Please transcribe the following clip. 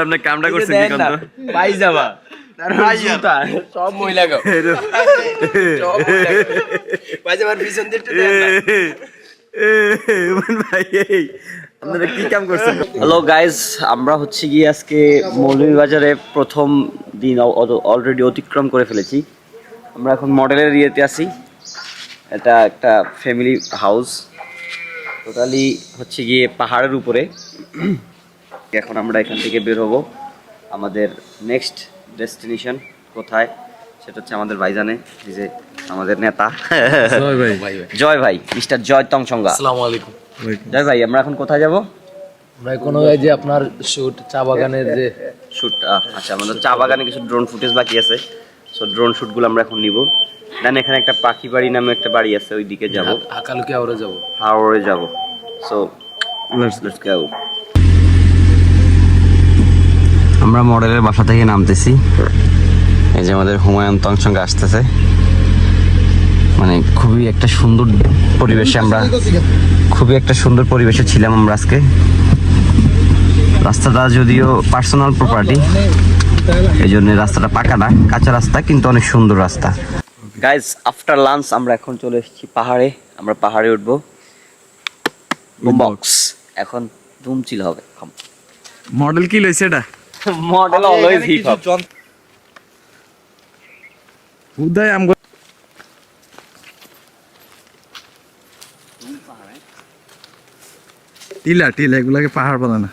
আপনার কামটা করছেন কি কাম তো পাই যাবা সব মহিলা গো পায়জামার পিছন দিয়ে আপনারা কি কাম করছেন? হ্যালো গাইজ, আমরা হচ্ছে গিয়ে আজকে মৌলভীবাজারে প্রথম দিন অলরেডি অতিক্রম করে ফেলেছি। আমরা এখন মডেলের ইয়েতে আছি। এটা একটা ফ্যামিলি হাউস, টোটালি হচ্ছে গিয়ে পাহাড়ের উপরে। এখন আমরা এখান থেকে বের হব। আমাদের নেক্সট ডেস্টিনেশন কোথায় সেটা হচ্ছে আমাদের ভাইজানে, এই যে আমাদের নেতা জয় ভাই, মিস্টার জয় তংসঙ্গা। আসসালামু আলাইকুম। জয় ভাই, আমরা এখন কোথায় যাব? ভাই কোনো এই যে আপনার শুট চা বাগানের যে শুট, আচ্ছা আমাদের চা বাগানে কিছু ড্রোন ফুটেজ বাকি আছে, সো ড্রোন শুটগুলো আমরা এখন নিব। দেন এখানে একটা পাখি বাড়ি নামে একটা বাড়ি আছে, ওই দিকে যাব, আকালুকে আওরে যাব, হাওড়ে যাব। So let's go. আমরা মডেলের বাসা থেকে নামতেছি। এই যে আমাদের হুমায়ুন তংসঙ্গা আসতেছে। মানে খুবই একটা সুন্দর পরিবেশে ছিলাম আমরা আজকে। রাস্তাটা যদিও পার্সোনাল প্রপার্টি, এই জন্য রাস্তাটা পাকা না, কাঁচা রাস্তা, কিন্তু অনেক সুন্দর রাস্তা। গাইজ, আফটার লাঞ্চ আমরা এখন চলে এসেছি পাহাড়ে। আমরা পাহাড়ে উঠবো, বক্স এখন ধুম চিল হবে। মডেল কি লইছে এটা? Model always hip hop. উদয় আম টিলা এগুলাকে পাহাড় বলে না।